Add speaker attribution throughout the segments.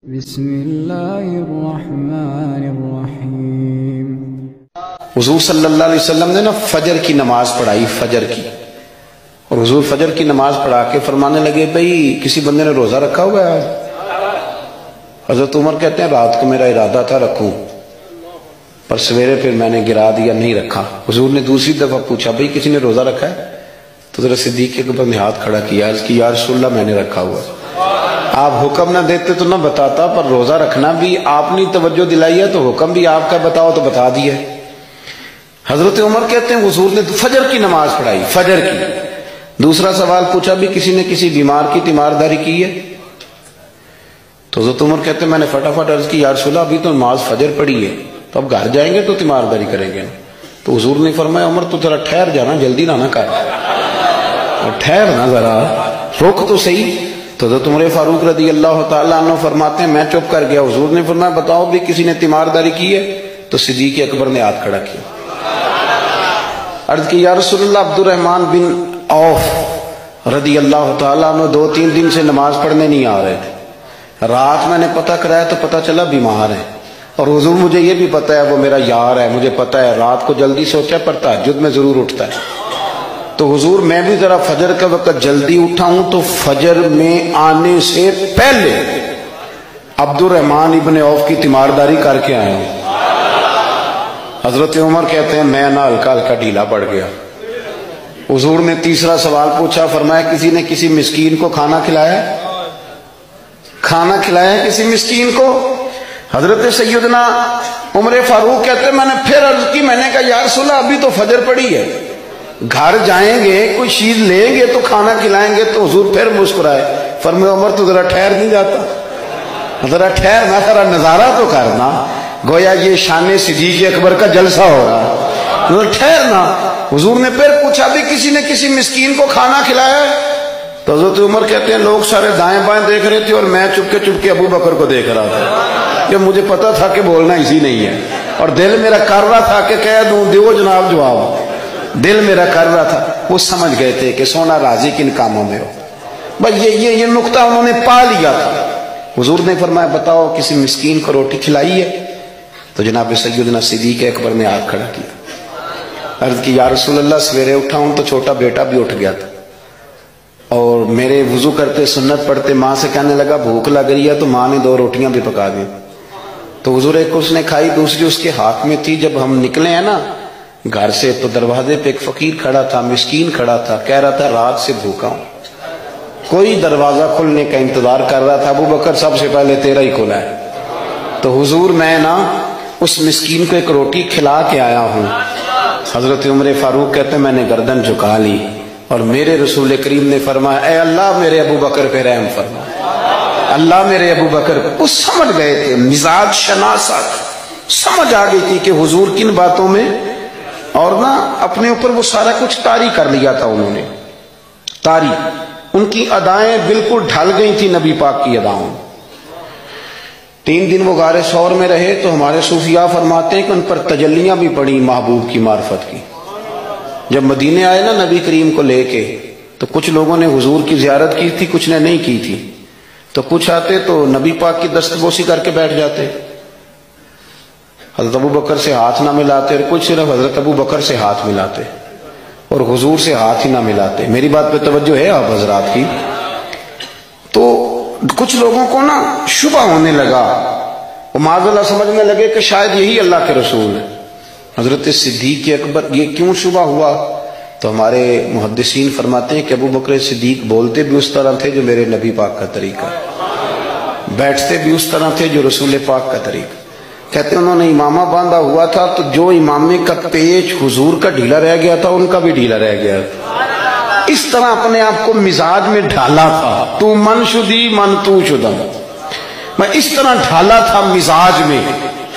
Speaker 1: بسم اللہ الرحمن الرحیم۔
Speaker 2: حضور صلی اللہ علیہ وسلم نے فجر کی نماز پڑھائی، فجر کی، اور حضور فجر کی نماز پڑھا کے فرمانے لگے بھئی کسی بندے نے روزہ رکھا ہوا ہے؟ حضرت عمر کہتے ہیں رات کو میرا ارادہ تھا رکھوں، پر سویرے پھر میں نے گرا دیا، نہیں رکھا۔ حضور نے دوسری دفعہ پوچھا بھئی کسی نے روزہ رکھا ہے؟ تو حضرت صدیق کے اوپر نے ہاتھ کھڑا کیا، عرض کی یا رسول اللہ میں نے رکھا ہوا۔ آپ حکم نہ دیتے تو نہ بتاتا، پر روزہ رکھنا بھی آپ نے توجہ دلائی ہے تو حکم بھی آپ کا بتاؤ تو بتا دیا۔ حضرت عمر کہتے ہیں حضور نے فجر کی نماز پڑھائی، فجر کی۔ دوسرا سوال پوچھا بھی کسی نے کسی بیمار کی تیمارداری کی ہے؟ تو حضرت عمر کہتے ہیں میں نے فٹافٹ عرض کی یا رسول اللہ ابھی تو نماز فجر پڑھی ہے، تو اب گھر جائیں گے تو تیمارداری کریں گے۔ تو حضور نے فرمایا عمر تو ذرا ٹھہر جانا، جلدی نہ کر، ٹھہر نا ذرا، روک تو صحیح۔ تو حضرت عمر فاروق رضی اللہ تعالیٰ عنہ فرماتے ہیں میں چپ کر گیا۔ حضور نے فرمایا بتاؤ بھی کسی نے تیمارداری کی ہے؟ تو صدیق اکبر نے ہاتھ کھڑا کیا، عرض کی یا رسول اللہ عبد الرحمن بن عوف رضی اللہ تعالیٰ عنہ 2-3 دن سے نماز پڑھنے نہیں آ رہے تھے، رات میں نے پتہ کرایا تو پتہ چلا بیمار ہے، اور حضور مجھے یہ بھی پتہ ہے وہ میرا یار ہے، مجھے پتہ ہے رات کو جلدی سوچا پر تہجد میں ضرور اٹھتا ہے، تو حضور میں بھی ذرا فجر کا وقت جلدی اٹھا ہوں، تو فجر میں آنے سے پہلے عبد الرحمن ابن عوف کی تیمارداری کر کے آیا ہوں۔ حضرت عمر کہتے ہیں میں نہ ہلکا ہلکا ڈھیلا پڑ گیا۔ حضور نے تیسرا سوال پوچھا، فرمایا کسی نے کسی مسکین کو کھانا کھلایا ہے؟ کھانا کھلایا ہے کسی مسکین کو؟ حضرت سیدنا عمر فاروق کہتے ہیں میں نے پھر عرض کی، میں نے کہا یا رسول اللہ ابھی تو فجر پڑی ہے، گھر جائیں گے کوئی چیز لیں گے تو کھانا کھلائیں گے۔ تو حضور پھر مسکرائے، فرمایا عمر تو ذرا ٹھہر نہیں جاتا، ذرا ٹھہر نہ، ذرا نظارہ تو کرنا، گویا یہ شان صدیق اکبر کا جلسہ ہو رہا ہے، ذرا ٹھہرنا۔ حضور نے پھر پوچھا بھی کسی نے کسی مسکین کو کھانا کھلایا ہے؟ تو حضرت عمر کہتے ہیں لوگ سارے دائیں بائیں دیکھ رہے تھے اور میں چپ کے ابو بکر کو دیکھ رہا تھا، کہ مجھے پتا تھا کہ بولنا اسی نہیں ہے، اور دل میرا کر رہا تھا کہ کہہ دوں دیو جناب جواب، دل میرا کر رہا تھا۔ وہ سمجھ گئے تھے کہ سونا راضی کن کاموں میں ہو، بس یہ نقطہ انہوں نے پا لیا تھا۔ حضور نے فرمایا بتاؤ کسی مسکین کو روٹی کھلائی ہے؟ تو جناب سیدنا صدیق اکبر نے ہاتھ کھڑا کیا، عرض کی یا رسول اللہ سویرے اٹھا ہوں تو چھوٹا بیٹا بھی اٹھ گیا تھا، اور میرے وضو کرتے سنت پڑھتے ماں سے کہنے لگا بھوک لگ رہی ہے، تو ماں نے 2 روٹیاں بھی پکا دی، تو حضور ایک اس نے کھائی، دوسری اس کے ہاتھ میں تھی۔ جب ہم نکلے ہیں نا گھر سے تو دروازے پہ ایک فقیر کھڑا تھا، مسکین کھڑا تھا، کہہ رہا تھا رات سے بھوکا ہوں، کوئی دروازہ کھلنے کا انتظار کر رہا تھا، ابو بکر سب سے پہلے تیرا ہی کھلا ہے۔ تو حضور میں نا اس مسکین کو ایک روٹی کھلا کے آیا ہوں۔ حضرت عمر فاروق کہتے ہیں میں نے گردن جھکا لی، اور میرے رسول کریم نے فرمایا اے اللہ میرے ابو بکر پہ رحم فرما، اللہ میرے ابو بکر۔ وہ سمجھ گئے تھے، مزاج شناسا سمجھ آ گئی تھی کہ حضور کن باتوں میں، اور نہ اپنے اوپر وہ سارا کچھ طاری کر لیا تھا انہوں نے، طاری، ان کی ادائیں بالکل ڈھل گئی تھی نبی پاک کی اداؤں۔ 3 دن وہ غار ثور میں رہے تو ہمارے صوفیاء فرماتے ہیں کہ ان پر تجلیاں بھی پڑی محبوب کی معرفت کی۔ جب مدینے آئے نا نبی کریم کو لے کے، تو کچھ لوگوں نے حضور کی زیارت کی تھی، کچھ نے نہیں کی تھی، تو کچھ آتے تو نبی پاک کی دستبوسی کر کے بیٹھ جاتے، حضرت ابو بکر سے ہاتھ نہ ملاتے، اور کچھ صرف حضرت ابو بکر سے ہاتھ ملاتے اور حضور سے ہاتھ ہی نہ ملاتے۔ میری بات پہ توجہ ہے آپ حضرات کی؟ تو کچھ لوگوں کو نا شبہ ہونے لگا، وہ معاذ اللہ سمجھنے لگے کہ شاید یہی اللہ کے رسول ہے۔ حضرت صدیق اکبر یہ کیوں شبہ ہوا؟ تو ہمارے محدثین فرماتے ہیں کہ ابو بکر صدیق بولتے بھی اس طرح تھے جو میرے نبی پاک کا طریقہ، بیٹھتے بھی اس طرح تھے جو رسول پاک کا طریقہ۔ کہتے ہیں انہوں نے امامہ باندھا ہوا تھا تو جو امامے کا پیچ حضور کا ڈھیلا رہ گیا تھا ان کا بھی ڈھیلا رہ گیا، اس طرح اپنے آپ کو مزاج میں ڈھالا تھا، تو من شدی من تو شدم، میں اس طرح ڈھالا تھا مزاج میں،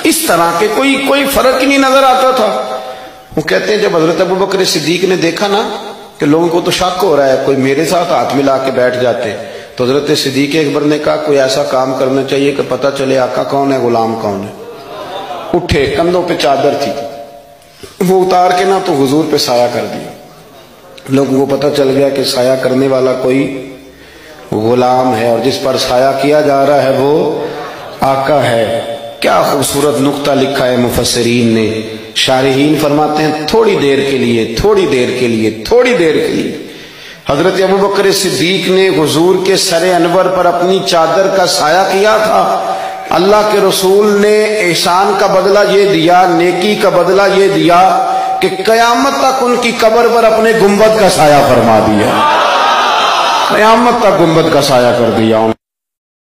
Speaker 2: اس طرح کہ کوئی فرق ہی نہیں نظر آتا تھا۔ وہ کہتے ہیں جب حضرت ابو بکر صدیق نے دیکھا نا کہ لوگوں کو تو شک ہو رہا ہے، کوئی میرے ساتھ ہاتھ ملا کے بیٹھ جاتے، تو حضرت صدیق اکبر نے کہا کوئی ایسا کام کرنا چاہیے کہ پتہ چلے آقا کون ہے غلام کون ہے۔ اٹھے، کندھوں پہ چادر تھی، وہ اتار کے نا تو حضور پہ سایہ کر دیا، لوگوں کو پتہ چل گیا کہ سایہ کرنے والا کوئی غلام ہے، اور جس پر سایہ کیا جا رہا ہے وہ آقا ہے. کیا خوبصورت نقطہ لکھا ہے مفسرین نے. شارحین فرماتے ہیں تھوڑی دیر کے لیے، تھوڑی دیر کے لیے، تھوڑی دیر کے لیے حضرت ابوبکر صدیق نے حضور کے سر انور پر اپنی چادر کا سایہ کیا تھا. اللہ کے رسول نے احسان کا بدلہ یہ دیا، نیکی کا بدلہ یہ دیا کہ قیامت تک ان کی قبر پر اپنے گنبد کا سایہ فرما دیا. قیامت تک گنبد کا سایہ کر دیا.